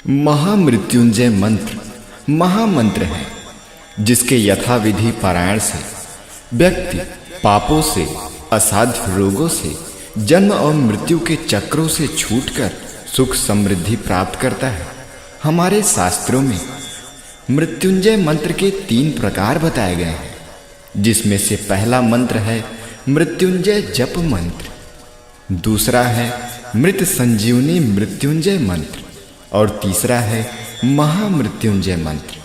महामृत्युंजय मंत्र महामंत्र है, जिसके यथाविधि पारायण से व्यक्ति पापों से, असाध्य रोगों से, जन्म और मृत्यु के चक्रों से छूटकर सुख समृद्धि प्राप्त करता है। हमारे शास्त्रों में मृत्युंजय मंत्र के 3 प्रकार बताए गए हैं, जिसमें से पहला मंत्र है मृत्युंजय जप मंत्र, दूसरा है मृत संजीवनी मृत्युंजय मंत्र और तीसरा है महामृत्युंजय मंत्र।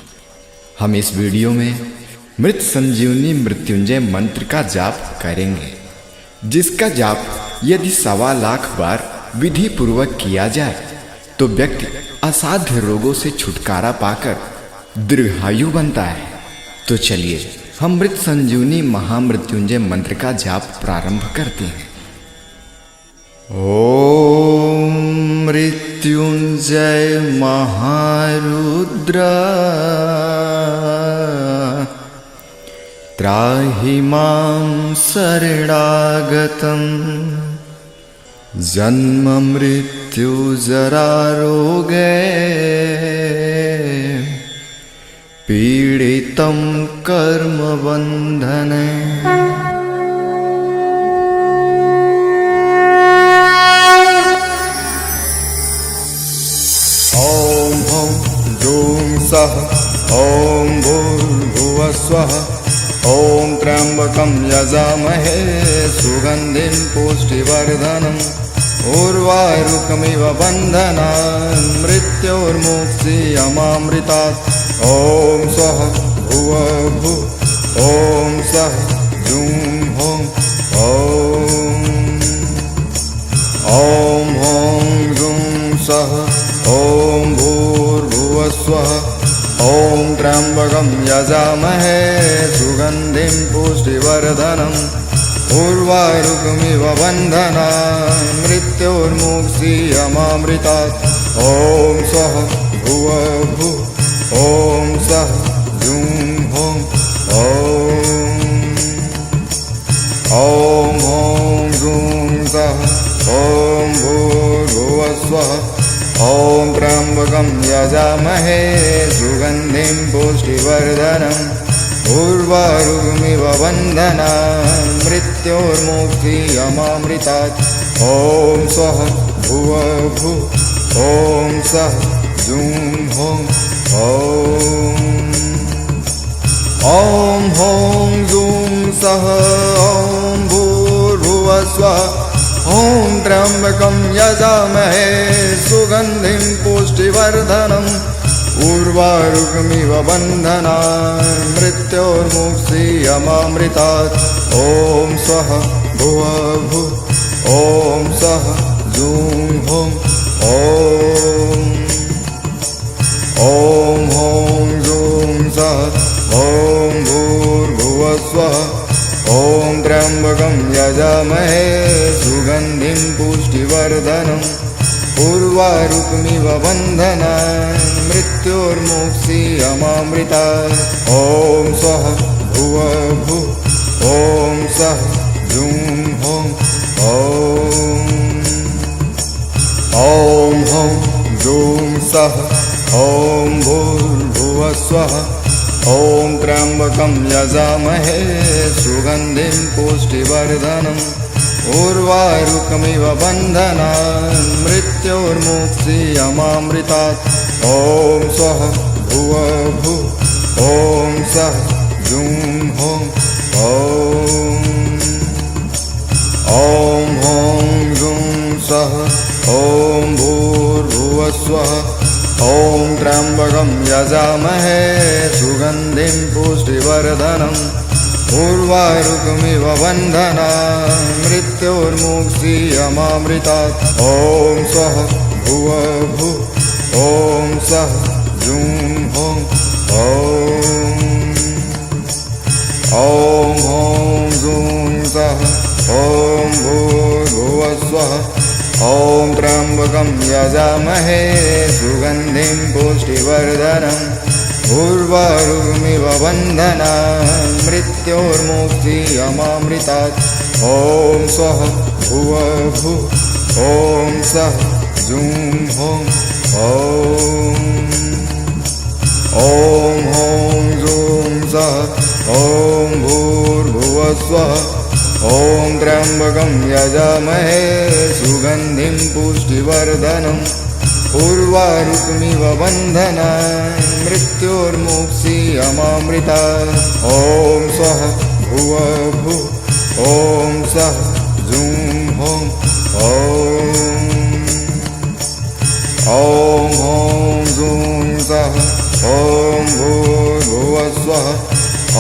हम इस वीडियो में मृत संजीवनी मृत्युंजय मंत्र का जाप करेंगे, जिसका जाप यदि 1.25 लाख बार विधि पूर्वक किया जाए तो व्यक्ति असाध्य रोगों से छुटकारा पाकर दीर्घायु बनता है। तो चलिए हम मृत संजीवनी महामृत्युंजय मंत्र का जाप प्रारंभ करते हैं। ओम मृत्युंजय महारुद्र त्राहि मां शरणागतं जन्म मृत्यु जरा रोगे पीडितं कर्म बंधने। ओम हौं जूं सः ओम भूर्भुवः स्वः ओम त्र्यंबकं यजामहे सुगंधिं पुष्टिवर्धनम् उर्वारुकमिव बन्धनान् मृत्योर्मुक्षीयमामृतात्। ओम स्वः भुवः भुः ओम सः जूं हौं ओम हौं जूं सः ओम भूर्भुवः स्वः ओम त्र्यंबकं यजामहे सुगंधिं पुष्टिवर्धनम् उर्वारुकमिव बन्धनान् मृत्योर्मुक्षीयमामृतात्। ओम स्वः भुवः भुः ओम सः जूं हौं ओम हौं जूं सः ओम भूर्भुवः स्वः ओम त्र्यंबकं यजामहे सुगंधिं पुष्टिवर्धनम् उर्वारुकमिव बन्धनान् मृत्योर्मुक्षीयमामृतात्। ओम स्वः भुवः भुः ओम सः जूं हौं ओम हौं जूं सः ओम भूर्भुवः स्वः ओम त्र्यंबकं यजामहे सुगंधिं पुष्टिवर्धनम् उर्वारुकमिव बन्धनान् मृत्योर्मुक्षीयमामृतात्। ओम स्वः भुवः भुः ओम सः जूं हौं ओम हौं जूं सः ओम भूर्भुवः स्वः ओम त्र्यंबकं यजामहे सुगंधिं पुष्टिवर्धनम् उर्वारुकमिव बन्धनान् मृत्योर्मुक्षीयमामृतात्। ओम स्वः भुवः भुः ओम सः जूं हौं ओम हौं जूं सः ओम भूर्भुवः स्वः ओम त्र्यंबकं यजामहे सुगंधिं पुष्टिवर्धनम् उर्वारुकमिव बन्धनान् मृत्योर्मुक्षीयमामृतात्। ओम स्वः भुवः भुः ओम सः जूं हौं ओम हौं जूं सः ओम भूर्भुवः स्वः ओम त्र्यंबकं यजामहे सुगंधिं पुष्टिवर्धनम् उर्वारुकमिव बन्धनान् मृत्योर्मुक्षीयमामृतात्। ओम स्वः भुवः भुः ओम सः जूं हौं ओम हौं जूं सः ओम भूर्भुवः स्वः ओम त्र्यंबकं यजामहे सुगंधिं पुष्टिवर्धनम् उर्वारुकमिव बन्धनान् मृत्योर्मुक्षीयमामृतात्। ओम स्वः भुवः भुः ओम सः जूं हौं सः ॐ भूर्भुवस्वः ॐ त्र्यम्बकं यजामहे सुगन्धिं पुष्टिवर्धनम् उर्वारुकमिव बन्धनान् मृत्योर्मुक्षीयमामृतात् ॐ स्वः भुवः ॐ सः जुं हों ॐ हों जुं सः ॐ भूर्भुवस्वः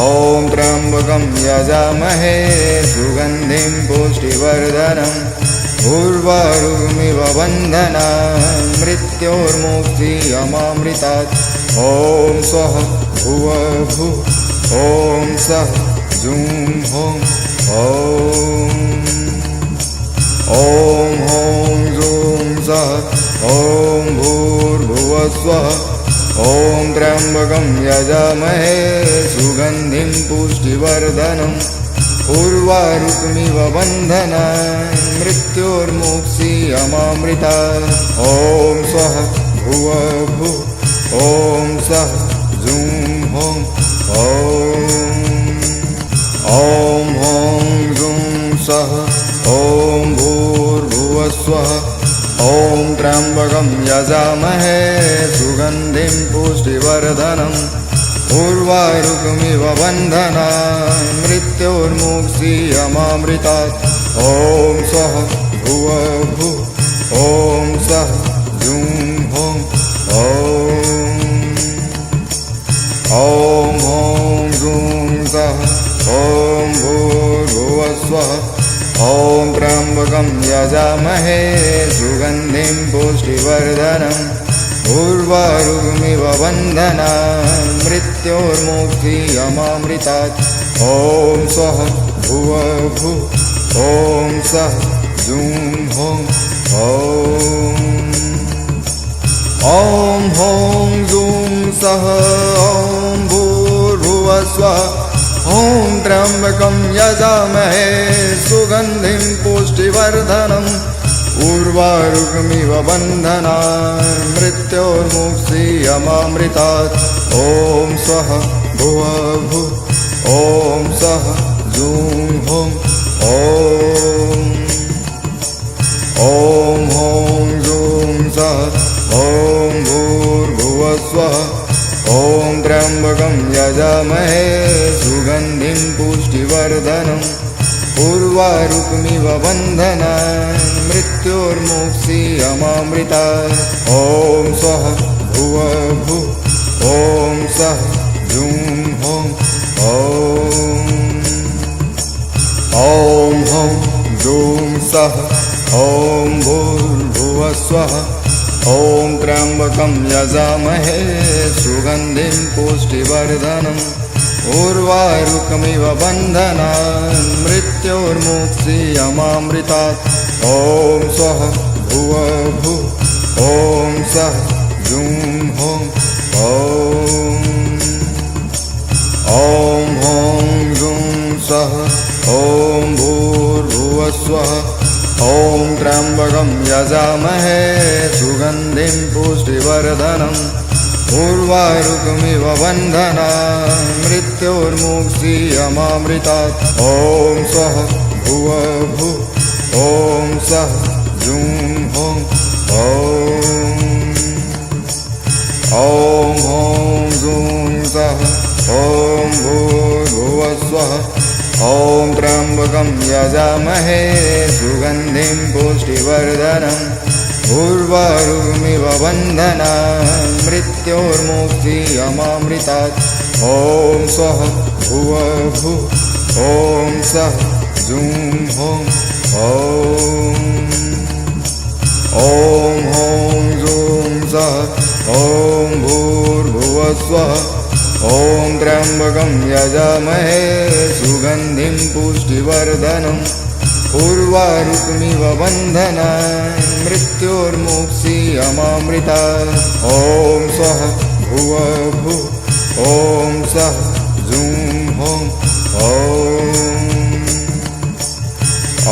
ॐ त्र्यम्बकं यजामहे सुगन्धिं पुष्टिवर्धनम् उर्वारुकमिव बन्धनान् मृत्योर्मुक्षीयमामृतात् ॐ स्वः भुवः ॐ सः जुं हों ॐ हों जुं सः ॐ भूर्भुवस्वः ॐ त्र्यम्बकं यजामहे सुगन्धिं पुष्टिवर्धनम् उर्वारुकमिव बन्धनान् मृत्योर्मुक्षीयमामृतात् ॐ स्वः भुवः ॐ सः जुं हों ॐ हों जुं सः ॐ भूर्भुवस्वः ॐ त्र्यम्बकं यजामहे सुगन्धिं पुष्टिवर्धनम् उर्वारुकमिव बन्धनान् मृत्योर्मुक्षीयमामृतात् ॐ स्वः भुवः ॐ सः जुं हों ॐ हों जुं सः ॐ भूर्भुवस्वः ॐ त्र्यम्बकं यजामहे सुगन्धिं पुष्टिवर्धनम् उर्वारुकमिव बन्धनान् मृत्योर्मुक्षीयमामृतात् ॐ स्वः भुवः ॐ सः जुं हों ॐ हों जुं सः ॐ भूर्भुवस्वः ॐ त्र्यम्बकं यजामहे सुगन्धिं पुष्टिवर्धनम् उर्वारुकमिव बन्धनान् मृत्योर्मुक्षीयमामृतात् ॐ स्वः भुवः ॐ सः जुं हों ॐ हों जुं सः ॐ भूर्भुवस्वः ॐ त्र्यम्बकं यजामहे सुगन्धिं पुष्टिवर्धनम् उर्वारुकमिव बन्धनान् मृत्योर्मुक्षीयमामृतात् ॐ स्वः भुवः ॐ सः जुं हों ॐ हों जुं सः ॐ भूर्भुवस्वः ॐ त्र्यम्बकं यजामहे सुगन्धिं पुष्टिवर्धनम् उर्वारुकमिव बन्धनान् मृत्योर्मुक्षीयमामृतात् ॐ स्वः भुवः ॐ सः जुं हों ॐ हों जुं सः ॐ भूर्भुवस्वः ॐ त्र्यम्बकं यजामहे सुगन्धिं पुष्टिवर्धनम् उर्वारुकमिव बन्धनान् मृत्योर्मुक्षीयमामृतात् ॐ स्वः भुवः ॐ सः जुं हों ॐ हों जुं सः ॐ भूर्भुवस्वः ॐ त्र्यम्बकं यजामहे सुगन्धिं पुष्टिवर्धनम् उर्वारुकमिव बन्धनान् मृत्योर्मुक्षीयमामृतात् ॐ स्वः भुवः ॐ सः जुं हों ॐ हों जुं सः ॐ भूर्भुवस्वः ॐ त्र्यम्बकं यजामहे सुगन्धिं पुष्टिवर्धनम् उर्वारुकमिव बन्धनान् मृत्योर्मुक्षीयमामृतात् ॐ स्वः भुवः ॐ सः जुं हों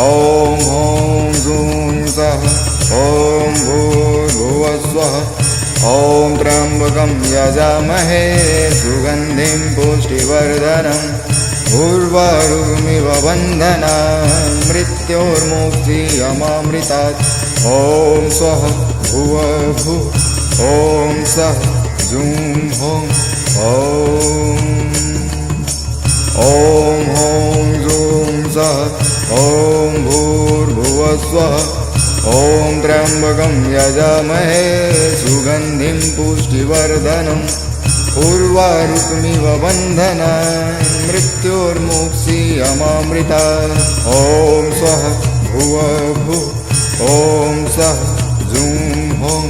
ॐ हों जुं सः ॐ भूर्भुवस्वः ॐ त्र्यम्बकं यजामहे सुगन्धिं पुष्टिवर्धनम् उर्वारुकमिव बन्धनान् मृत्योर्मुक्तियमामृतात् ॐ स्वः भुवः भुः ॐ सः जुं हों ॐ हों जुं सः ॐ भूर्भुवः स्वः ॐ त्र्यम्बकं यजामहे सुगन्धिं पुष्टिवर्धनम् उर्वारुकमिव बन्धनान् मृत्योर्मुक्तियमामृतात् ॐ स्वः भुवः भुः ॐ सः जुं हों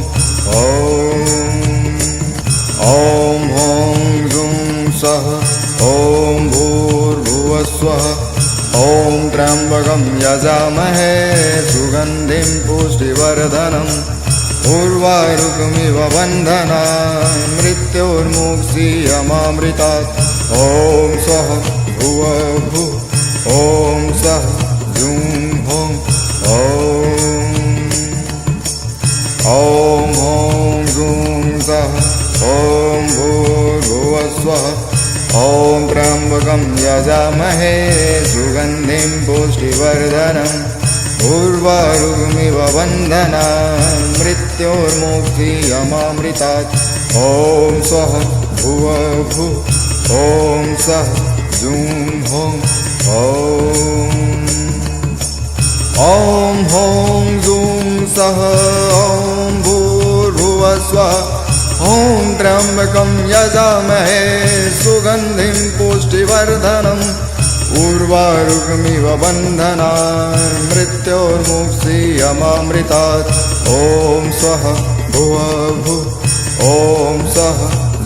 ॐ हों जुं सः ॐ भूर्भुवः स्वः ॐ त्र्यम्बकं यजामहे सुगन्धिं पुष्टिवर्धनम् उर्वारुकमिव बन्धनान् मृत्योर्मुक्तियमामृतात् ॐ स्वः भुवः भुः ॐ सः जुं हों ॐ हों जुं सः ॐ भूर्भुवः स्वः ॐ त्र्यम्बकं यजामहे सुगन्धिं पुष्टिवर्धनम् उर्वारुकमिव बन्धनान् मृत्योर्मुक्तियमामृतात् ॐ स्वः भुवः भुः ॐ सः जुं हों ॐ हों जुं सः ॐ भूर्भुवः स्वः ॐ त्र्यम्बकं यजामहे सुगन्धिं पुष्टिवर्धनम् उर्वारुकमिव बन्धनान् मृत्योर्मुक्तियमामृतात् ॐ स्वः भुवः भुः ॐ सः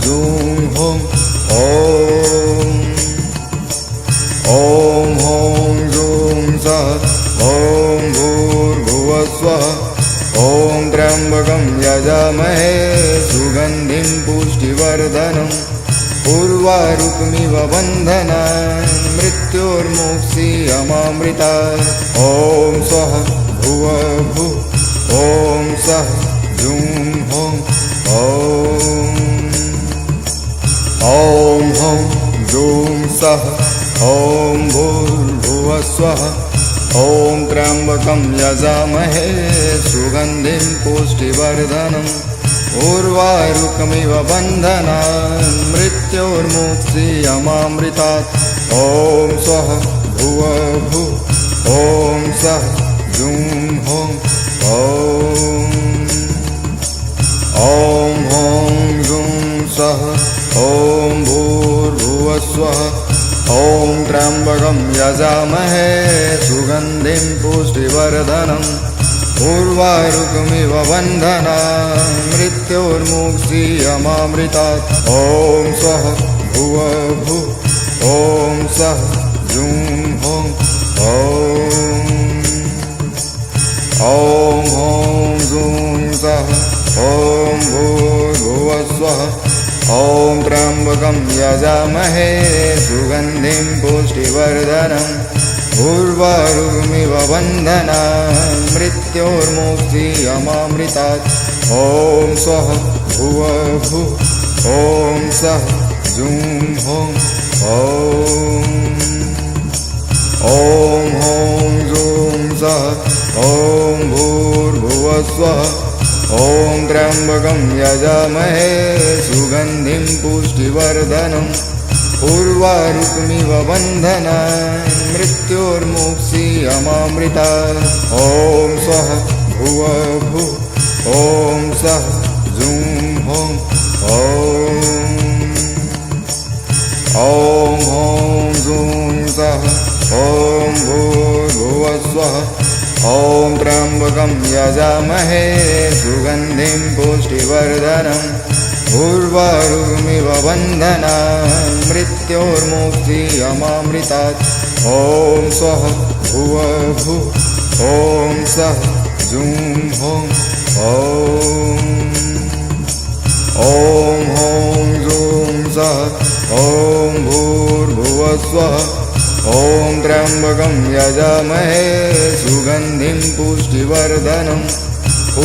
जुं हों ॐ हों जुं सः ॐ भूर्भुवः स्वः ॐ त्र्यम्बकं यजामहे सुगन्धिं पुष्टिवर्धनम् उर्वारुकमिव बन्धनान् मृत्योर्मुक्तियमामृतात् ॐ स्वः भुवः भुः ॐ सः जुं हों ॐ हों जुं सः ॐ भूर्भुवः स्वः ॐ त्र्यम्बकं यजामहे सुगन्धिं पुष्टिवर्धनम् उर्वारुकमिव बन्धनान् मृत्योर्मुक्तियमामृतात् ॐ स्वः भुवः भुः ॐ सः जुं हों ॐ हों जुं सः ॐ भूर्भुवः स्वः ॐ त्र्यम्बकं यजामहे सुगन्धिं पुष्टिवर्धनम् उर्वारुकमिव बन्धनान् मृत्योर्मुक्तियमामृतात् ॐ स्वः भुवः भुः ॐ सः जुं हों ॐ हों जुं सः ॐ भूर्भुवः स्वः ॐ त्र्यम्बकं यजामहे सुगन्धिं पुष्टिवर्धनम् उर्वारुकमिव बन्धनान् मृत्योर्मुक्तियमामृतात् ॐ स्वः भुवः भुः ॐ सः जुं हों ॐ हों जुं सः ॐ भूर्भुवः स्वः ॐ त्र्यम्बकं यजामहे सुगन्धिं पुष्टिवर्धनम् उर्वारुकमिव बन्धनान् मृत्योर्मुक्तियमामृतात् ॐ स्वः भुवः भुः ॐ सः जुं हों ॐ हों जुं सः ॐ भूर्भुवः स्वः ॐ त्र्यम्बकं यजामहे सुगन्धिं पुष्टिवर्धनम् उर्वारुकमिव बन्धनान् मृत्योर्मुक्तियमामृतात् ॐ स्वः भुवः भुः ॐ सः जुं हों ॐ हों जुं सः ॐ भूर्भुवः स्वः ॐ त्र्यम्बकं यजामहे सुगन्धिं पुष्टिवर्धनम्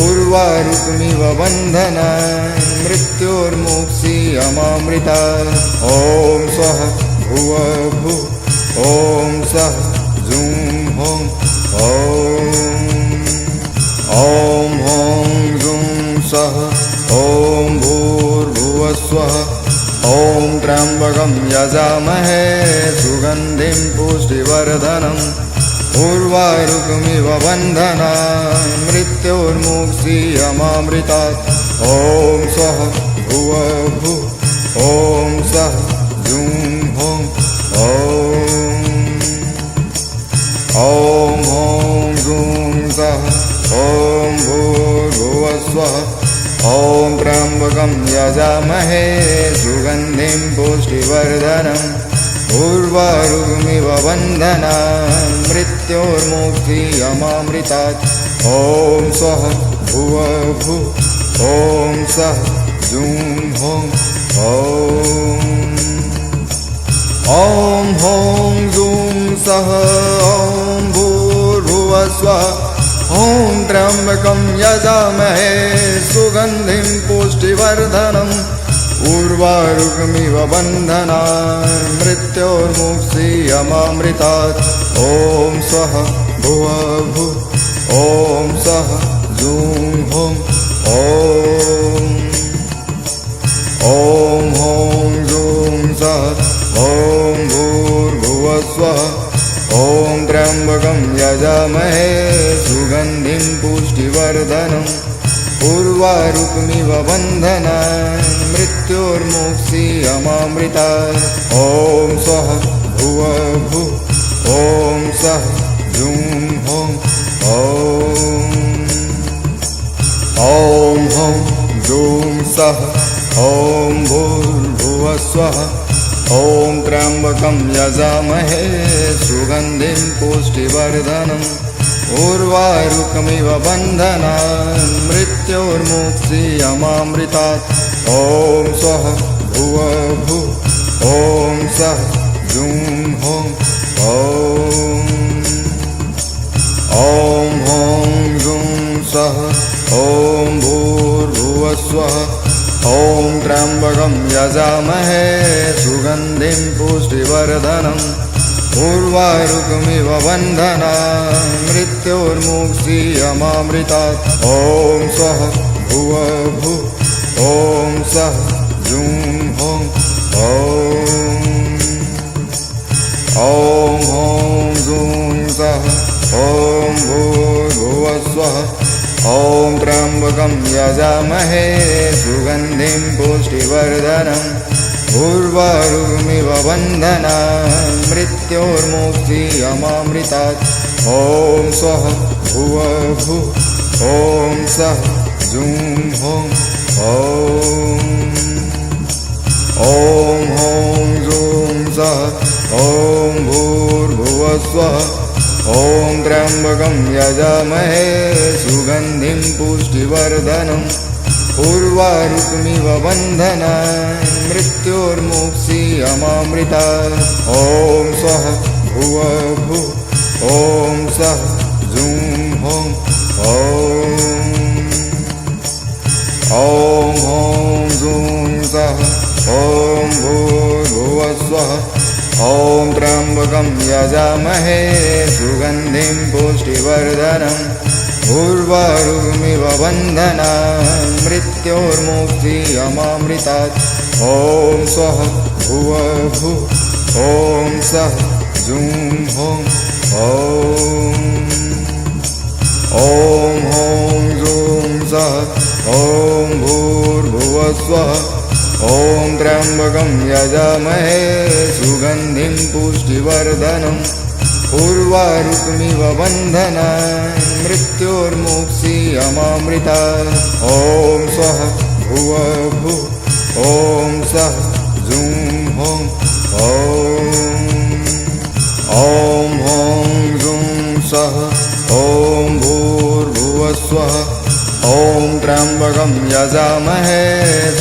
उर्वारुकमिव बन्धनान् मृत्योर्मुक्षीयमामृतात्। ॐ स्वः भुवः भुः ॐ सः जुं हों ॐ हों जुं सः ॐ भूर्भुवः स्वः ॐ त्र्यम्बकं यजामहे सुगन्धिं पुष्टिवर्धनम् उर्वारुकमिव बन्धनान् मृत्योर्मुक्षीयमामृतात्। ॐ स्वः भुवः भुः ॐ सः जुं हों ॐ हों जुं सः ॐ भूर्भुवः स्वः ॐ त्र्यम्बकं यजामहे सुगन्धिं पुष्टिवर्धनम् उर्वारुकमिव बन्धनान् मृत्योर्मुक्षीयमामृतात्। ॐ स्वः भुवः भुः ॐ सः जुं हों ॐ हों जुं सः ॐ भूर्भुवः स्वः ॐ त्र्यम्बकं यजामहे सुगन्धिं पुष्टिवर्धनम् उर्वारुकमिव बन्धनान् मृत्योर्मुक्षीयमामृतात्। ॐ स्वः भुवः भुः ॐ सः जुं हों ॐ हों जुं सः ॐ भूर्भुवः स्वः ॐ त्र्यम्बकं यजामहे सुगन्धिं पुष्टिवर्धनम् उर्वारुकमिव बन्धनान् मृत्योर्मुक्षीयमामृतात्। ॐ स्वः भुवः भुः ॐ सः जुं हों ॐ हों जुं सः ॐ भूर्भुवः स्वः ॐ त्र्यम्बकं यजामहे सुगन्धिं पुष्टिवर्धनम् उर्वारुकमिव बन्धनान् मृत्योर्मुक्षीयमामृतात्। ॐ स्वः भुवः भुः ॐ सः जुं हों ॐ हों जुं सः ॐ भूर्भुवः स्वः ॐ त्र्यम्बकं यजामहे सुगन्धिं पुष्टिवर्धनम् उर्वारुकमिव बन्धनान् मृत्योर्मुक्षीयमामृतात्। ॐ स्वः भुवः भुः ॐ सः जुं हों ॐ हों जुं सः ॐ भूर्भुवः स्वः ॐ त्र्यम्बकं यजामहे सुगन्धिं पुष्टिवर्धनम् उर्वारुकमिव बन्धनान् मृत्योर्मुक्षीयमामृतात्। ॐ स्वः भुवः भुः ॐ सः जुं हों ॐ हों जुं सः ॐ भूर्भुवः स्वः ॐ त्र्यम्बकं यजामहे सुगन्धिं पुष्टिवर्धनम् उर्वारुकमिव बन्धनान् मृत्योर्मुक्षीयमामृतात्। ॐ स्वः भुवः भुः ॐ सः जुं हों ॐ हों जुं सः ॐ भूर्भुवः स्वः ॐ त्र्यम्बकं यजामहे सुगन्धिं पुष्टिवर्धनम् उर्वारुकमिव बन्धनान् मृत्योर्मुक्षीयमामृतात्। ॐ स्वः भुवः भुः ॐ सः जुं हों ॐ हों जुं सः ॐ भूर्भुवः स्वः ॐ त्र्यम्बकं यजामहे सुगन्धिं पुष्टिवर्धनम् उर्वारुकमिव बन्धनान् मृत्योर्मुक्षीयमामृतात्। ॐ स्वः भुवः भुः ॐ सः जुं हों ॐ हों जुं सः ॐ भूर्भुवः स्वः ॐ त्र्यम्बकं यजामहे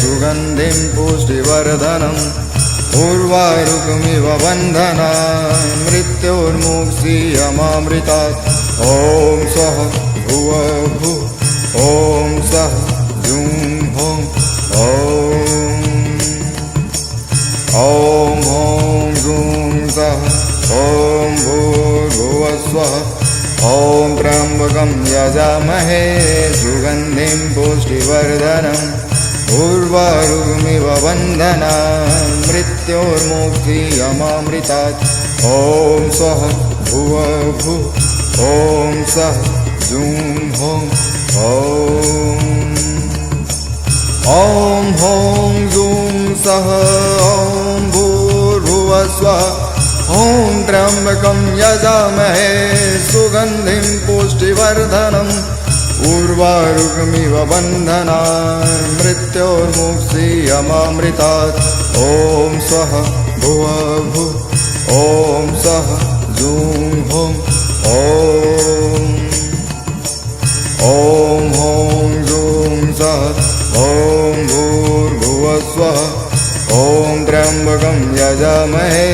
सुगन्धिं पुष्टिवर्धनम् उर्वारुकमिव बन्धनान् मृत्योर्मुक्षीयमामृतात्। ॐ स्वः भुवः भुः ॐ सः जूं हों ॐ हों जूं सः ॐ भूर्भुवस्वः ॐ त्र्यम्बकं यजामहे सुगन्धिं पुष्टिवर्धनम् उर्वारुकमिव बन्धनान् मृत्योर्मुक्तियमामृतात् ॐ स्वः भुवः ॐ सः जूं हों ॐ हों जूं सः ॐ भूर्भुवस्वः ॐ त्र्यम्बकं यजामहे सुगन्धिं पुष्टिवर्धनम् उर्वारुकमिव बन्धनान् मृत्योर्मुक्तियमामृतात् ॐ स्वः भुवः ॐ सः जूं हों ॐ हों जूं सः ॐ भूर्भुवस्वः ॐ त्र्यम्बकं यजामहे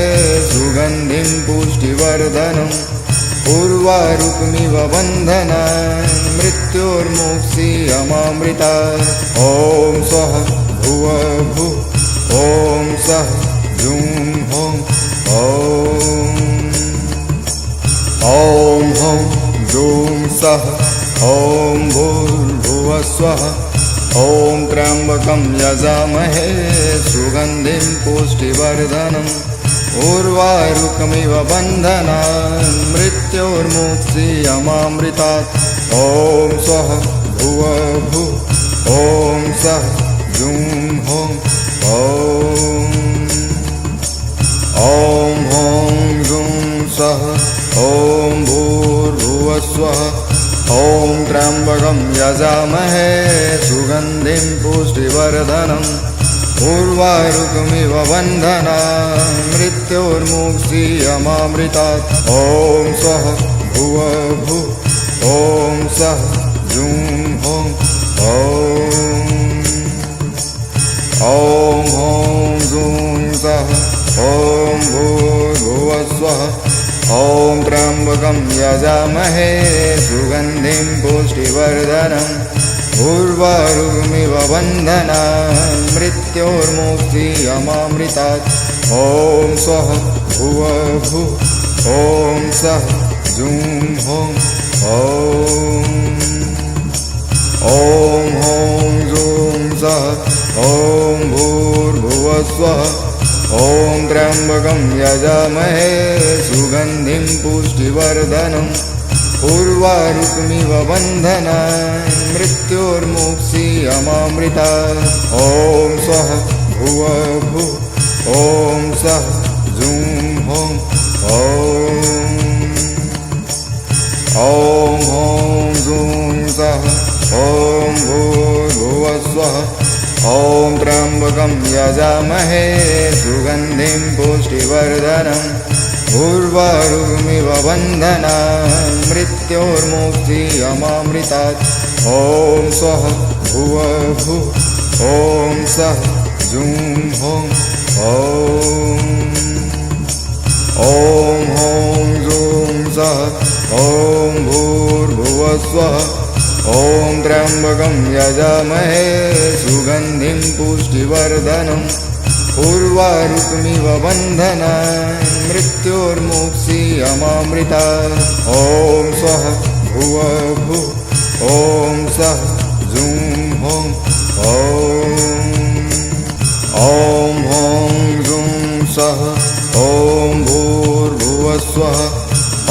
सुगन्धिं पुष्टिवर्धनम् उर्वारुकमिव बन्धनान् मृत्योर्मुक्तियमामृतात् ॐ स्वः भुवः ॐ सः जूं हों ॐ हों जूं सः ॐ भूर्भुवस्वः ॐ त्र्यम्बकं यजामहे सुगन्धिं पुष्टिवर्धनम् उर्वारुकमिव बन्धनान् मृत्योर्मुक्तियमामृतात् ॐ स्वः भुवः ॐ सः जूं हों ॐ हों जूं सः ॐ भूर्भुवस्वः ॐ त्र्यम्बकं यजामहे सुगन्धिं पुष्टिवर्धनम् उर्वारुकमिव बन्धनान् मृत्योर्मुक्तियमामृतात् ॐ स्वः भुवः ॐ सः जूं हों ॐ हों जूं सः ॐ भूर्भुवस्वः ॐ त्र्यम्बकं यजामहे सुगन्धिं पुष्टिवर्धनम् उर्वारुकमिव बन्धनान् मृत्योर्मुक्तियमामृतात् ॐ स्वः भुवः ॐ सः जूं हों ॐ हों जूं सः ॐ भूर्भुवस्वः ॐ त्र्यम्बकं यजामहे सुगन्धिं पुष्टिवर्धनम् उर्वारुकमिव बन्धनान् मृत्योर्मुक्तियमामृतात् ॐ स्वः भुवः ॐ सः जूं हों ॐ हों जूं सः ॐ भूर्भुवस्वः ॐ त्र्यम्बकं यजामहे सुगन्धिं पुष्टिवर्धनम् उर्वारुकमिव बन्धनान् मृत्योर्मुक्तियमामृतात् ॐ स्वः भुवः ॐ सः जूं हों ॐ हों जूं सः ॐ भूर्भुवस्वः ॐ त्र्यम्बकं यजामहे सुगन्धिं पुष्टिवर्धनम् उर्वारुकमिव बन्धनान् मृत्योर्मुक्तियमामृतात् ॐ स्वः भुवः ॐ सः जूं हों ॐ हों जूं सः ॐ भूर्भुवस्वः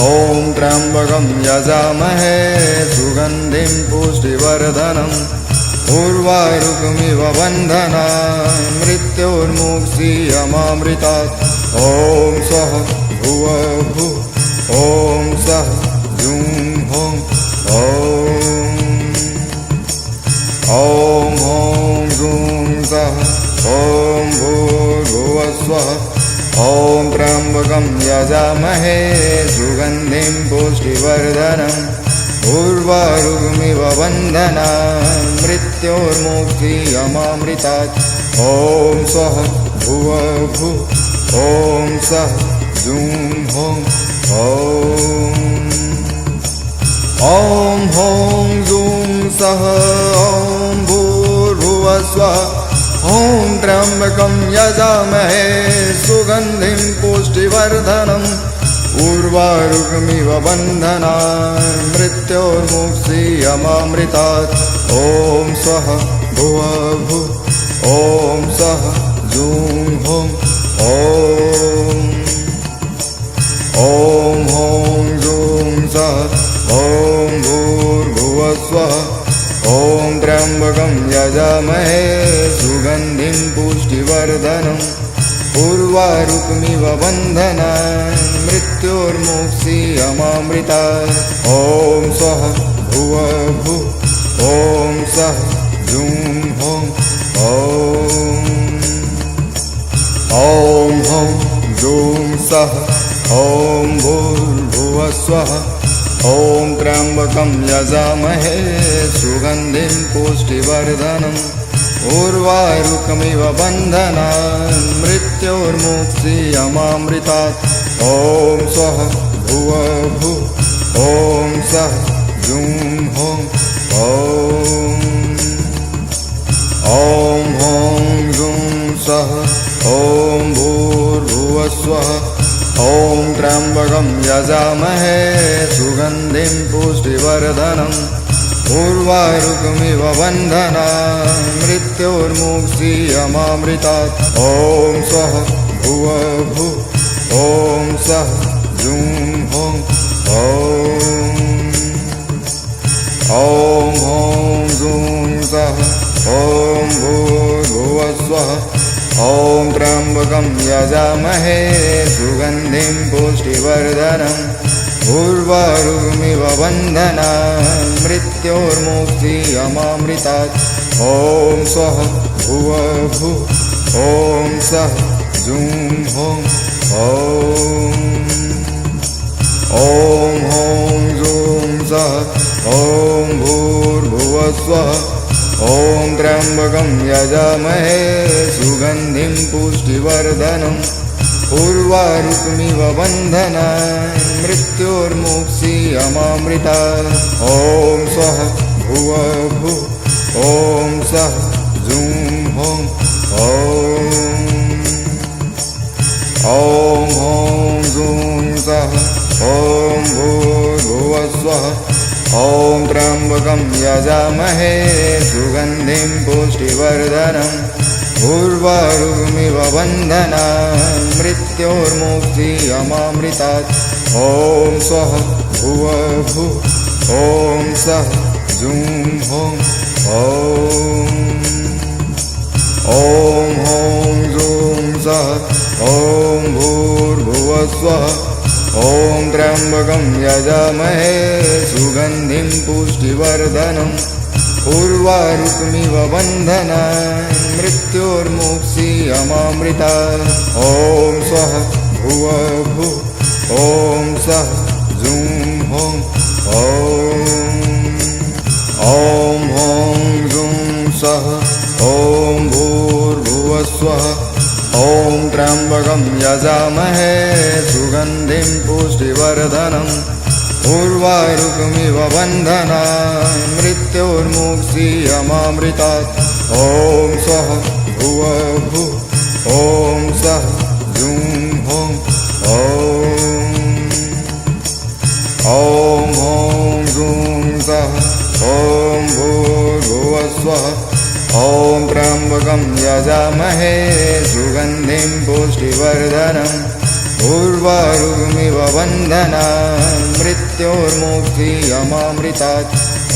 ॐ त्र्यम्बकं यजामहे सुगन्धिं पुष्टिवर्धनम् उर्वारुकमिव बन्धनान् मृत्योर्मुक्तियमामृतात् ॐ स्वः भुवः ॐ सः जूं हों ॐ हों जूं सः ॐ भूर्भुवस्वः ॐ त्र्यम्बकं यजामहे सुगन्धिं पुष्टिवर्धनम् उर्वारुकमिव बन्धनान् मृत्योर्मुक्तियमामृतात् ॐ स्वः भुवः ॐ सः जूं हों ॐ हों जूं सः ॐ भूर्भुवस्वः ॐ त्र्यम्बकं यजामहे सुगन्धिं पुष्टिवर्धनम् उर्वारुकमिव बन्धनान् मृत्योर्मुक्षीयमामृतात् ॐ स्वः भुवः भुः ॐ सः जूं हुं ॐ ॐ जूं सः ॐ भूर्भुवः स्वः ॐ त्र्यम्बकं यजामहे सुगन्धिं पुष्टिवर्धनम् उर्वारुकमिव बन्धनान् मृत्योर्मुक्षीयमामृतात् ॐ स्वः भुवः भुः ॐ सः जूं हुं ॐ जूं सः ॐ भूर्भुवः स्वः ॐ त्र्यम्बकं यजामहे सुगन्धिं पुष्टिवर्धनम् उर्वारुकमिव बन्धनान् मृत्योर्मुक्षीयमामृतात् ॐ स्वः भुवः भुः ॐ सः जूं हुं ॐ जूं सः ॐ भूर्भुवः स्वः ॐ त्र्यम्बकं यजामहे सुगन्धिं पुष्टिवर्धनम् उर्वारुकमिव बन्धनान् मृत्योर्मुक्षीयमामृतात् ॐ स्वः भुवः भुः ॐ सः जूं हुं ॐ जूं सः ॐ भूर्भुवः स्वः ॐ त्र्यम्बकं यजामहे सुगन्धिं पुष्टिवर्धनम् उर्वारुकमिव बन्धनान् मृत्योर्मुक्षीयमामृतात् ॐ स्वः भुवः भुः ॐ सः जूं हुं ॐ जूं सः ॐ भूर्भुवः स्वः ॐ त्र्यम्बकं यजामहे सुगन्धिं पुष्टिवर्धनम् उर्वारुकमिव बन्धनान् मृत्योर्मुक्षीयमामृतात् ॐ स्वः भुवः भुः ॐ सः जूं हुं ॐ जूं सः ॐ भूर्भुवः स्वः ॐ त्र्यम्बकं यजामहे सुगन्धिं पुष्टिवर्धनम् उर्वारुकमिव बन्धनान् मृत्योर्मुक्षीयमामृतात् ॐ स्वः भुवः भुः ॐ सः जूं हुं ॐ जूं सः ॐ भूर्भुवः स्वः ॐ त्र्यम्बकं यजामहे सुगन्धिं पुष्टिवर्धनम् उर्वारुकमिव बन्धनान् मृत्योर्मुक्षीयमामृतात् ॐ स्वः भुवः भुः ॐ सः जूं हुं ॐ जूं सः ॐ भूर्भुवः स्वः ॐ त्र्यम्बकं यजामहे सुगन्धिं पुष्टिवर्धनम् उर्वारुकमिव बन्धनान् मृत्योर्मुक्षीयमामृतात् ॐ स्वः भुवः भुः ॐ सः जूं हुं ॐ जूं सः ॐ भूर्भुवः स्वः ॐ त्र्यम्बकं यजामहे सुगन्धिं पुष्टिवर्धनम् उर्वारुकमिव बन्धनान् मृत्योर्मुक्षीयमामृतात्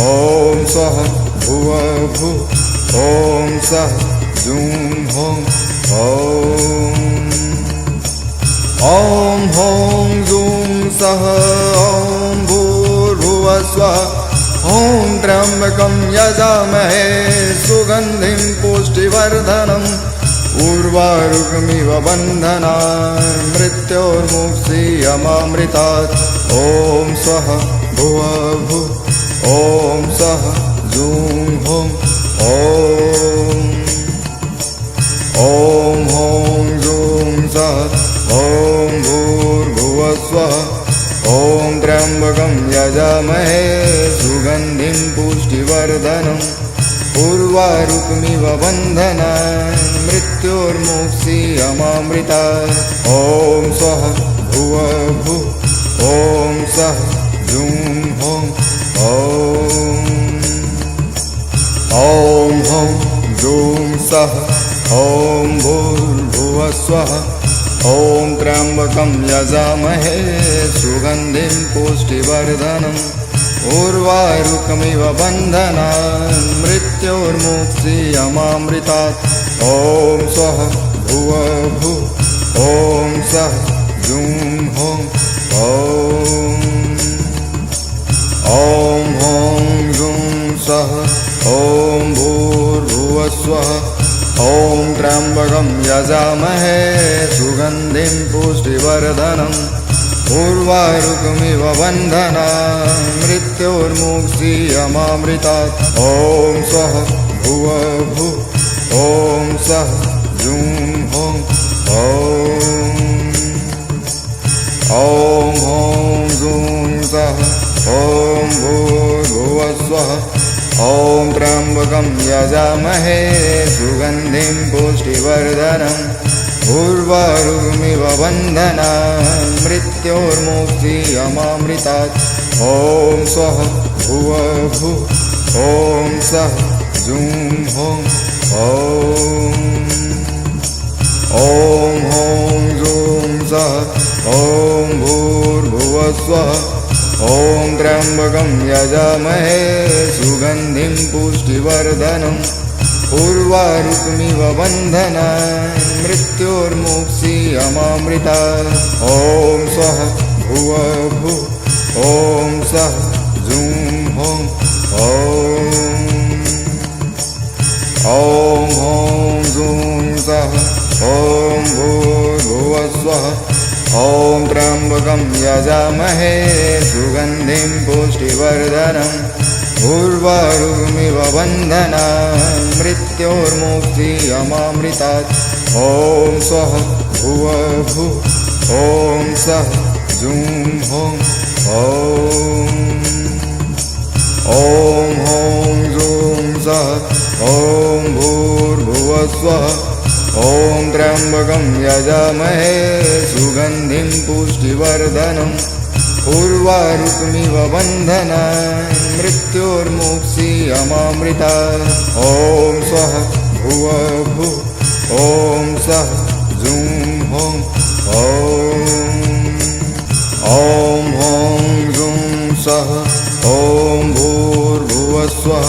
ॐ स्वः भुवः भुः ॐ सः जूं हुं ॐ जूं सः ॐ भूर्भुवः स्वः ॐ त्र्यम्बकं यजामहे सुगन्धिं पुष्टिवर्धनम् उर्वारुकमिव बन्धनान् मृत्योर्मुक्षीयमामृतात् ॐ स्वः भुवः भुः ॐ सः जूं हुं ॐ जूं सः ॐ भूर्भुवः स्वः ॐ त्र्यम्बकं यजामहे सुगन्धिं पुष्टिवर्धनम् उर्वारुकमिव बन्धनान् मृत्योर्मुक्षीयमामृतात् ॐ स्वः भुवः भुः ॐ सः जुं हों ॐ हौं जुं सः ॐ भूर्भुवः स्वः ॐ त्र्यम्बकं यजामहे सुगन्धिं पुष्टिवर्धनम् उर्वारुकमिव बन्धनान् मृत्योर्मुक्षीयमामृतात् ॐ स्वः भुवः भुः ॐ सः जुं हों ॐ हौं जुं सः ॐ भूर्भुवः स्वः ॐ त्र्यम्बकं यजामहे सुगन्धिं पुष्टिवर्धनम् उर्वारुकमिव बन्धनान् मृत्योर्मुक्षीयमामृतात् ॐ स्वः भुवः भुः ॐ सः जुं हों ॐ हौं जुं सः ॐ भूर्भुवः स्वः ॐ त्र्यम्बकं यजामहे सुगन्धिं पुष्टिवर्धनम् उर्वारुकमिव बन्धनान् मृत्योर्मुक्षीयमामृतात् ॐ स्वः भुवः भुः ॐ सः जुं हों ॐ हौं जुं सः ॐ भूर्भुवः स्वः ॐ त्र्यम्बकं यजामहे सुगन्धिं पुष्टिवर्धनम् उर्वारुकमिव बन्धनान् मृत्योर्मुक्षीयमामृतात् ॐ स्वः भुवः भुः ॐ सः जुं हों ॐ हौं जुं सः ॐ भूर्भुवः स्वः ॐ त्र्यम्बकं यजामहे सुगन्धिं पुष्टिवर्धनम् उर्वारुकमिव बन्धनान् मृत्योर्मुक्षीयमामृतात् ॐ स्वः भुवः भुः ॐ सः जुं हों ॐ हौं जुं सः ॐ भूर्भुवः स्वः ॐ त्र्यम्बकं यजामहे सुगन्धिं पुष्टिवर्धनम् उर्वारुकमिव बन्धनान् मृत्योर्मुक्षीयमामृतात् ॐ स्वः भुवः भुः ॐ सः जुं हों ॐ हौं जुं सः ॐ भूर्भुवः स्वः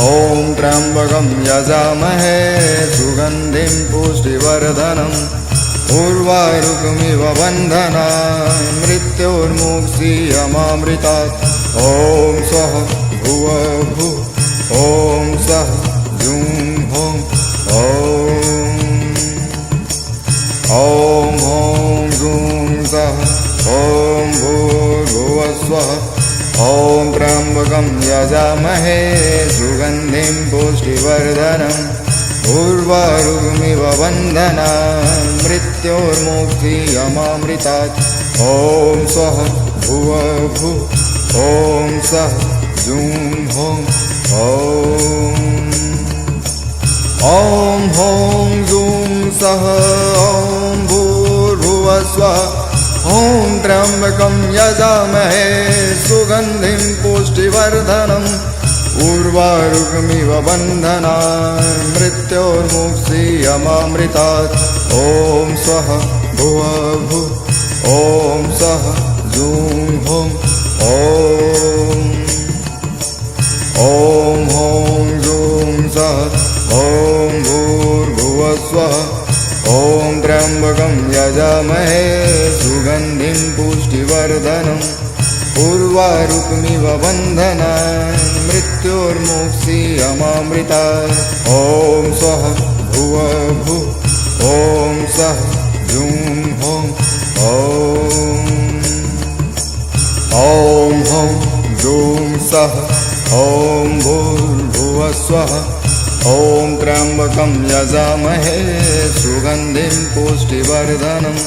ॐ त्र्यम्बकं यजामहे सुगन्धिं पुष्टिवर्धनम् उर्वारुकमिव बन्धनान् मृत्योर्मुक्षीयमामृतात् ॐ स्वः भुवः भुः ॐ सः जुं हों ॐ हौं जुं सः ॐ भूर्भुवः स्वः ॐ त्र्यम्बकं यजामहे सुगन्धिं पुष्टिवर्धनम् उर्वारुकमिव बन्धनान् मृत्योर्मुक्षीयमामृतात् ॐ स्वः भुवः भुः ॐ सः जुं हों ॐ हौं जुं सः ॐ भूर्भुवः स्वः ॐ त्र्यम्बकं यजामहे सुगन्धिं पुष्टिवर्धनम् उर्वारुकमिव बन्धनान् मृत्योर्मुक्षीयमामृतात् ॐ स्वः भुवः भुः ॐ सः जुं हों ॐ हौं जुं सः ॐ भूर्भुवः स्वः ॐ त्र्यम्बकं यजामहे सुगन्धिं पुष्टिवर्धनम् उर्वारुकमिव बन्धनान् मृत्योर्मुक्षीयमामृतात् ॐ स्वः भुवः भुः ॐ सः जुं हों ॐ हौं जुं सः ॐ भूर्भुवः स्वः ॐ त्र्यम्बकं यजामहे सुगन्धिं पुष्टिवर्धनम्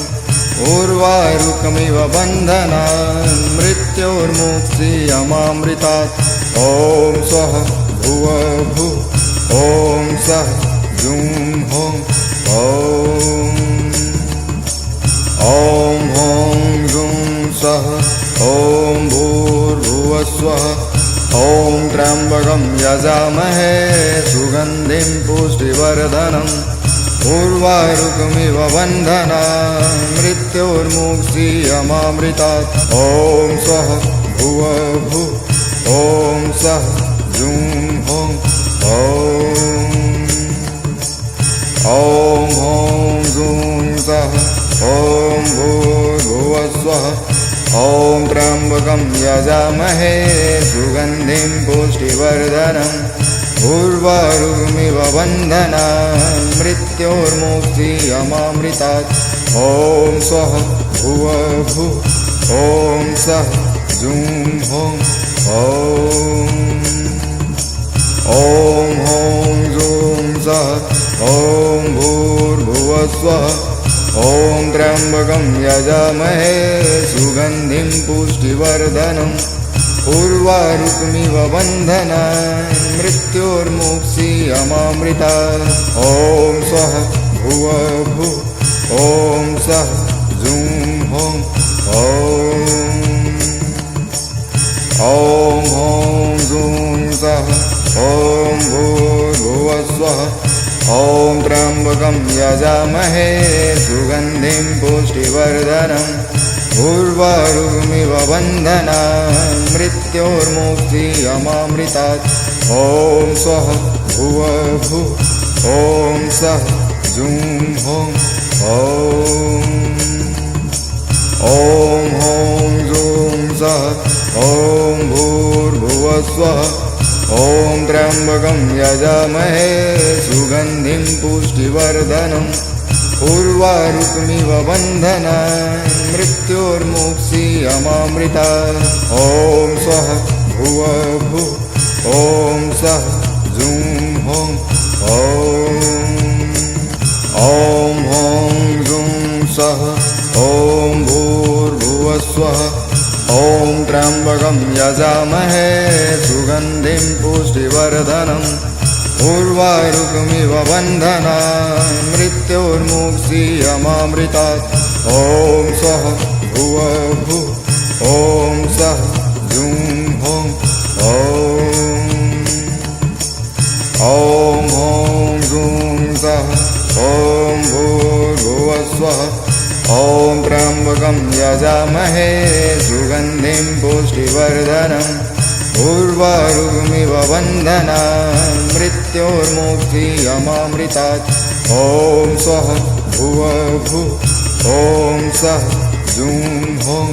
उर्वारुकमिव बन्धनान् मृत्योर्मुक्तियमामृतात् ॐ स्वः भुवः भुः ॐ सः जुं हों ॐ हों जुं सः ॐ भूर्भुवः स्वः ॐ त्र्यम्बकं यजामहे सुगन्धिं पुष्टिवर्धनम् उर्वारुकमिव बन्धनान् मृत्योर्मुक्तियमामृतात् ॐ स्वः भुवः भुः ॐ सः जुं हों ॐ हों जुं सः ॐ भूर्भुवः स्वः ॐ त्र्यम्बकं यजामहे सुगन्धिं पुष्टिवर्धनम् उर्वारुकमिव बन्धनान् मृत्योर्मुक्तियमामृतात् ॐ स्वः भुवः भुः ॐ सः जुं हों ॐ हों जुं सः ॐ भूर्भुवः स्वः ॐ त्र्यम्बकं यजामहे सुगन्धिं पुष्टिवर्धनम् उर्वारुकमिव बन्धनान् मृत्योर्मुक्तियमामृतात् ॐ स्वः भुवः भुः ॐ सः जुं हों ॐ हों जुं सः ॐ भूर्भुवः स्वः ॐ त्र्यम्बकं यजामहे सुगन्धिं पुष्टिवर्धनम् उर्वारुकमिव बन्धनान् मृत्योर्मुक्तियमामृतात् ॐ स्वः भुवः भुः ॐ सः जुं हों ॐ हों जुं सः ॐ भूर्भुवः स्वः ॐ त्र्यम्बकं यजामहे सुगन्धिं पुष्टिवर्धनम् उर्वारुकमिव बन्धनान् मृत्योर्मुक्तियमामृतात् ॐ स्वः भुवः भुः ॐ सः जुं हों ॐ हों जुं सः ॐ भूर्भुवः स्वः ॐ त्र्यम्बकं यजामहे सुगन्धिं पुष्टिवर्धनम् उर्वारुकमिव बन्धनान् मृत्योर्मुक्तियमामृतात् ॐ स्वः भुवः भुः ॐ सः जुं हों ॐ हों जुं सः ॐ भूर्भुवः स्वः ॐ त्र्यम्बकं यजामहे सुगन्धिं पुष्टिवर्धनम् उर्वारुकमिव बन्धनान् मृत्योर्मुक्तियमामृतात् ॐ स्वः भुवः भुः ॐ सः जुं हों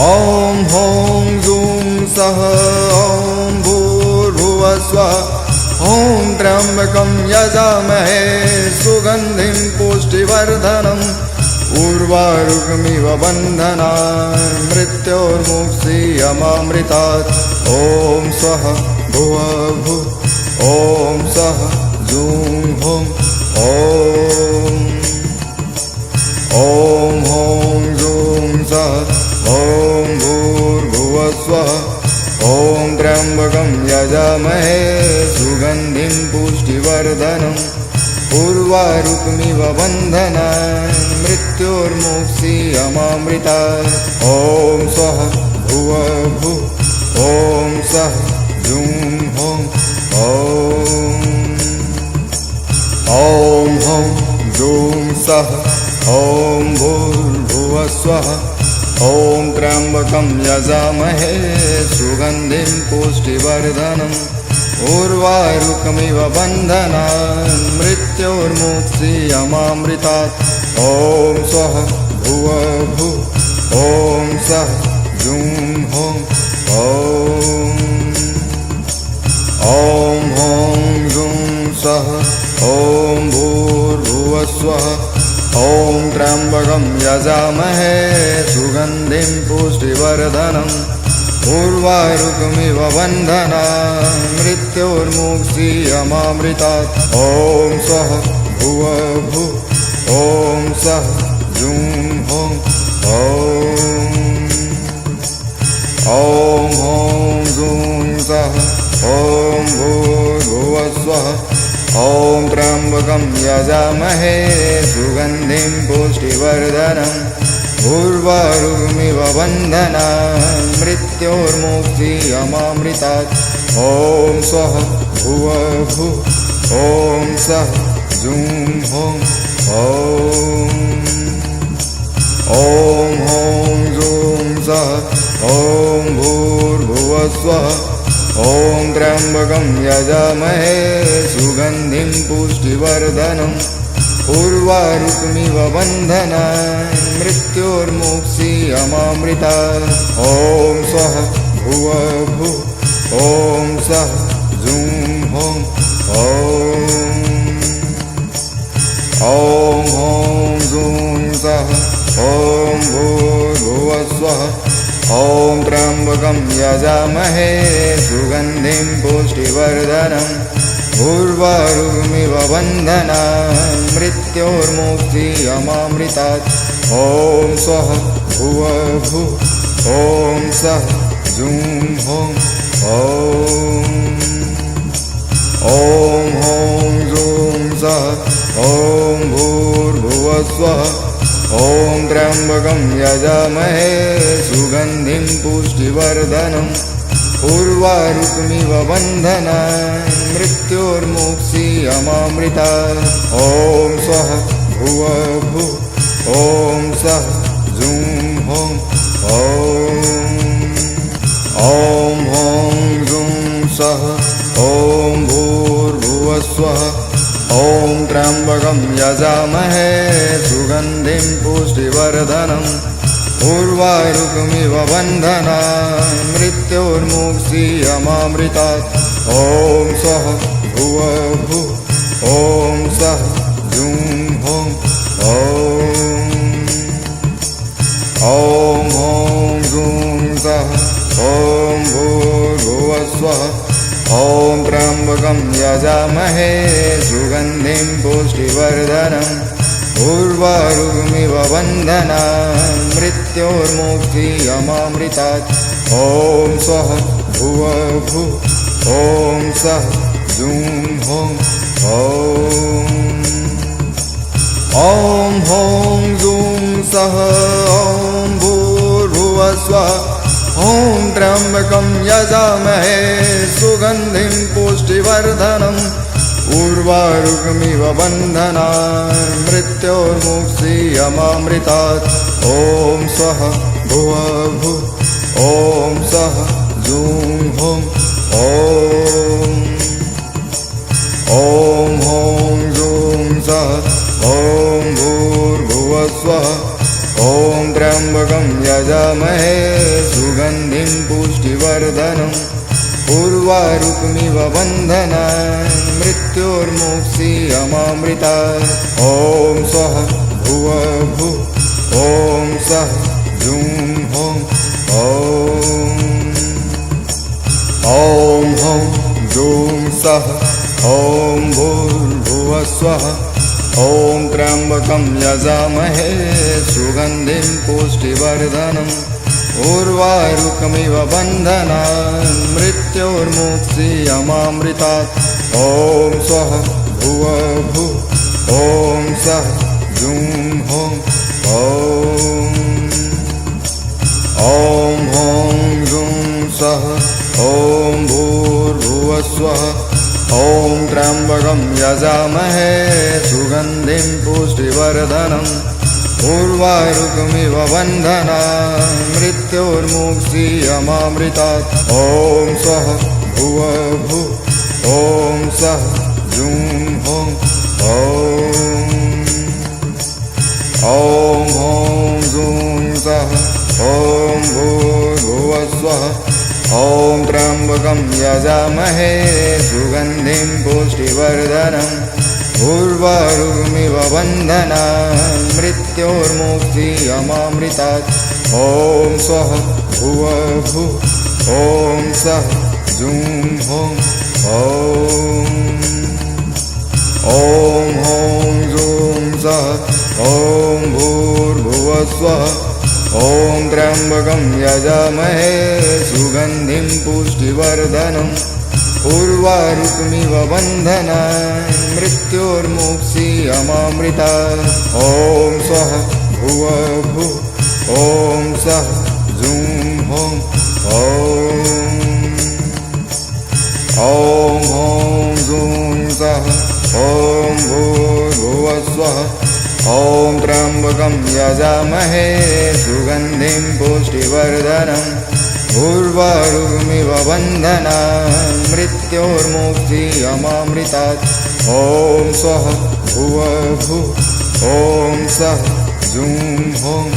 ॐ हों जुं सः ॐ भूर्भुवः स्वः ॐ त्र्यम्बकं यजामहे सुगन्धिं पुष्टिवर्धनम् उर्वारुकमिव बन्धनान् मृत्योर्मुक्तियमामृतात् ॐ स्वः भुवः भुः ॐ सः जुं हों ॐ हों जुं सः ॐ भूर्भुवः स्वः ॐ त्र्यम्बकं यजामहे सुगन्धिं पुष्टिवर्धनम् उर्वारुकमिव बन्धनान् मृत्योर्मुक्तियमामृतात् ॐ स्वः भुवः भुः ॐ सः जुं हों ॐ हों जुं सः ॐ भूर्भुवः स्वः ॐ त्र्यम्बकं यजामहे सुगन्धिं पुष्टिवर्धनम् उर्वारुकमिव बन्धनान् मृत्योर्मुक्तियमामृतात् ॐ स्वः भुवः भुः ॐ सः जुं हों ॐ हों जुं सः ॐ भूर्भुवः स्वः ॐ त्र्यम्बकं यजामहे सुगन्धिं पुष्टिवर्धनम् उर्वारुकमिव बन्धनान् मृत्योर्मुक्तियमामृतात् ॐ स्वः भुवः भुः ॐ सः जूं हों ॐ हों जूं सः ॐ भूर्भुवस्वः ॐ त्र्यम्बकं यजामहे सुगन्धिं पुष्टिवर्धनम् उर्वारुकमिव बन्धनान् मृत्योर्मुक्तियमामृतात् ॐ स्वः भुव भुः ॐ सः जूं हों ॐ हों जूं सः ॐ भूर्भुवस्वः ॐ त्र्यम्बकं यजामहे सुगन्धिं पुष्टिवर्धनम् उर्वारुकमिव बन्धनान् मृत्योर्मुक्तियमामृतात् ॐ स्वः भुव भुः ॐ सः जूं हों ॐ हों जूं सः ॐ भूर्भुवस्वः ॐ त्र्यम्बकं यजामहे सुगन्धिं पुष्टिवर्धनम् उर्वारुकमिव बन्धनान् मृत्योर्मुक्तियमामृतात् ॐ स्वः भुव भुः ॐ सः जूं हों ॐ हों जूं सः ॐ भूर्भुवस्वः ॐ त्र्यम्बकं यजामहे सुगन्धिं पुष्टिवर्धनम् उर्वारुकमिव बन्धनान् मृत्योर्मुक्तियमामृतात् ॐ स्वः भुव भुः ॐ सः जूं हों ॐ हों जूं सः ॐ भूर्भुवस्वः ॐ त्र्यम्बकं यजामहे सुगन्धिं पुष्टिवर्धनम् उर्वारुकमिव बन्धनान् मृत्योर्मुक्तियमामृतात् ॐ स्वः भुव भुः ॐ सः जूं हों ॐ हों जूं सः ॐ भूर्भुवस्वः ॐ त्र्यम्बकं यजामहे सुगन्धिं पुष्टिवर्धनम् उर्वारुकमिव बन्धनान् मृत्योर्मुक्तियमामृतात् ॐ स्वः भुव भुः ॐ सः जूं हों ॐ हों जूं सः ॐ भूर्भुवस्वः ॐ त्र्यम्बकं यजामहे सुगन्धिं पुष्टिवर्धनम् उर्वारुकमिव बन्धनान् मृत्योर्मुक्तियमामृतात् ॐ स्वः भुव भुः ॐ सः जूं हों ॐ हों जूं सः ॐ भूर्भुवस्वः ॐ त्र्यम्बकं यजामहे सुगन्धिं पुष्टिवर्धनम् उर्वारुकमिव बन्धनान् मृत्योर्मुक्तियमामृतात् ॐ स्वः भुव भुः ॐ सः जूं हों ॐ हों जूं सः ॐ भूर्भुवस्वः ॐ त्र्यम्बकं यजामहे सुगन्धिं पुष्टिवर्धनम् उर्वारुकमिव बन्धनान् मृत्योर्मुक्तियमामृतात् ॐ स्वः भुव भुः ॐ सः जूं हों ॐ हों जूं सः ॐ भूर्भुवस्वः ॐ त्र्यम्बकं यजामहे सुगन्धिं पुष्टिवर्धनम् उर्वारुकमिव बन्धनान् मृत्योर्मुक्तियमामृतात् ॐ स्वः भुव भुः ॐ सः जूं हों ॐ हों जूं सः ॐ भूर्भुवस्वः ॐ त्र्यम्बकं यजामहे सुगन्धिं पुष्टिवर्धनम् उर्वारुकमिव बन्धनान् मृत्योर्मुक्तियमामृतात् ॐ स्वः भुव भुः ॐ सः जूं हों ॐ हों जूं सः ॐ भूर्भुवः स्वः ॐ त्र्यम्बकं यजामहे सुगन्धिं पुष्टिवर्धनम् उर्वारुकमिव बन्धनान् मृत्योर्मुक्षीयमामृतात् ॐ स्वः भुवः भुः ॐ सः जुं हों ॐ हों जुं सः ॐ भूर्भुवः स्वः ॐ त्र्यम्बकं यजामहे सुगन्धिं पुष्टिवर्धनम् उर्वारुकमिव बन्धनान् मृत्योर्मुक्षीयमामृतात् ॐ स्वः भुवः भुः ॐ सः जुं हों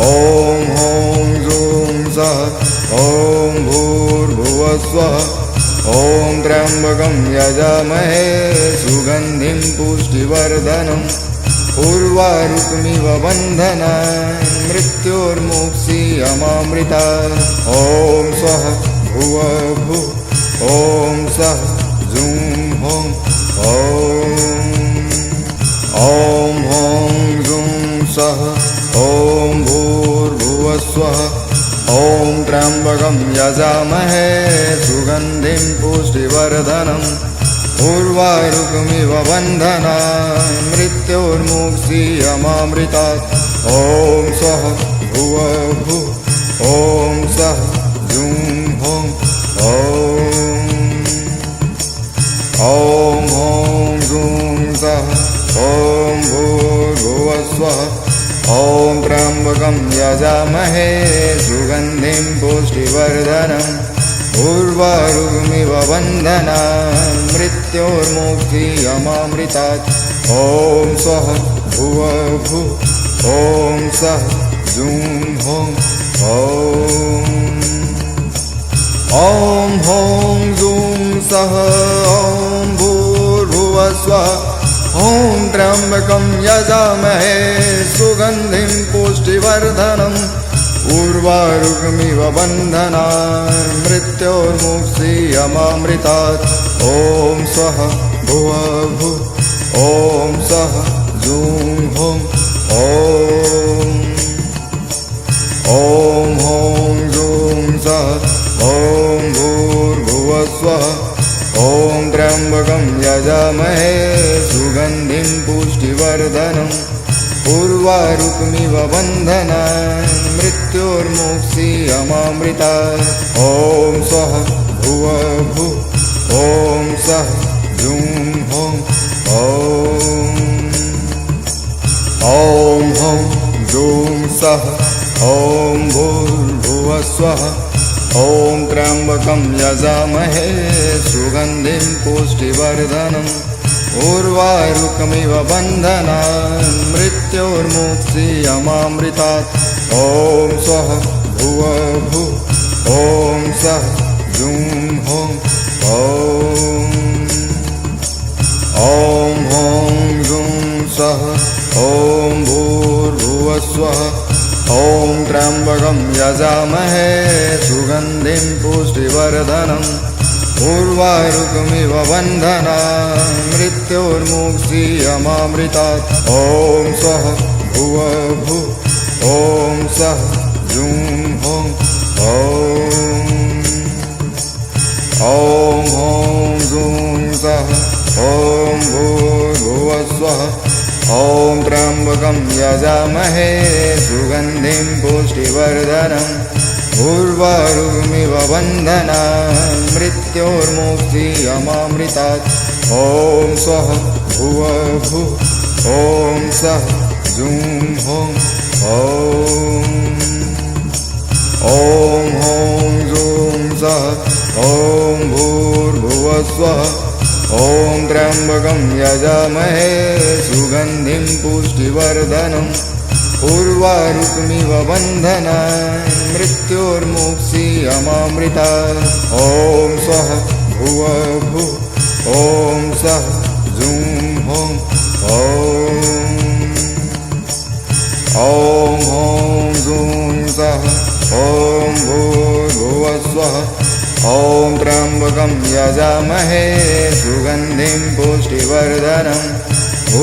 ॐ हों जुं सः ॐ भूर्भुवः स्वः ॐ त्र्यम्बकं यजामहे सुगन्धिं पुष्टिवर्धनम् उर्वारुकमिव बन्धनान् मृत्योर्मुक्षीयमामृतात् ॐ स्वः भुवः भुः ॐ सः जुं हों ॐ हों जुं सः ॐ भूर्भुवः स्वः ॐ त्र्यम्बकं यजामहे सुगन्धिं पुष्टिवर्धनम् उर्वारुकमिव बन्धनान् मृत्योर्मुक्षीयमामृतात् ॐ स्वः भुवः भुः ॐ सः जुं हों ॐ हों जुं सः ॐ भूर्भुवः स्वः ॐ त्र्यम्बकं यजामहे सुगन्धिं पुष्टिवर्धनम् उर्वारुकमिव बन्धनान् मृत्योर्मुक्षीयमामृतात् ॐ स्वः भुवः भुः ॐ सः जुं हों ॐ हों जुं सः ॐ भूर्भुवः स्वः ॐ त्र्यम्बकं यजामहे सुगन्धिं पुष्टिवर्धनम् उर्वारुकमिव बन्धनान् मृत्योर्मुक्षीयमामृतात् ॐ स्वः भुवः भुः ॐ सः जुं हों ॐ हों जुं सः ॐ भूर्भुवः स्वः ॐ त्र्यम्बकं यजामहे सुगन्धिं पुष्टिवर्धनम् उर्वारुकमिव बन्धनान् मृत्योर्मुक्षीयमामृतात् ॐ स्वः भुवः भुः ॐ सः जुं हों ॐ हों जुं सः ॐ भूर्भुवः स्वः ॐ त्र्यम्बकं यजामहे सुगन्धिं पुष्टिवर्धनम् उर्वारुकमिव बन्धनान् मृत्योर्मुक्षीयमामृतात् ॐ स्वः भुवः भुः ॐ सः जुं हों ॐ हों जुं सः ॐ भूर्भुवः स्वः ॐ त्र्यम्बकं यजामहे सुगन्धिं पुष्टिवर्धनम् उर्वारुकमिव बन्धनान् मृत्योर्मुक्षीयमामृतात् ॐ स्वः भुवः भुः ॐ सः जुं हों ॐ हों जुं सः ॐ भूर्भुवः स्वः ॐ त्र्यम्बकं यजामहे सुगन्धिं पुष्टिवर्धनम् उर्वारुकमिव बन्धनान् मृत्योर्मुक्षीयमामृतात् ॐ स्वः भुवः भुः ॐ सः जुं हों ॐ हों जुं सः ॐ भूर्भुवः स्वः ॐ त्र्यम्बकं यजामहे सुगन्धिं पुष्टिवर्धनम् उर्वारुकमिव बन्धनान् मृत्योर्मुक्षीयमामृतात् ॐ स्वः भुवः भुः ॐ सः जुं हों ॐ हों जुं सः ॐ भूर्भुवः स्वः ॐ त्र्यम्बकं यजामहे सुगन्धिं पुष्टिवर्धनम्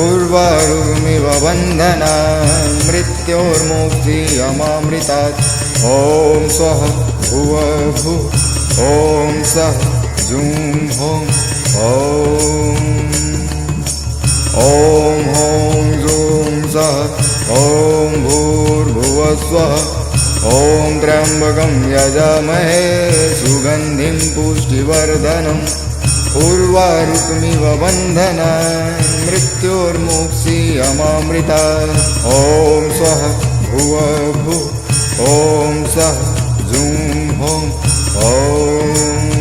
उर्वारुकमिव बन्धनान् मृत्योर्मुक्तियमामृतात् ॐ स्वः भुवः भुः ॐ सः जुं हों ॐ हों जुं सः ॐ भूर्भुवः स्वः ॐ त्र्यम्बकं यजामहे सुगन्धिं पुष्टिवर्धनम् उर्वारुकमिव बन्धनान् मृत्योर्मुक्तियमामृतात् ॐ स्वः भुवः भुः ॐ सः जुं हों ॐ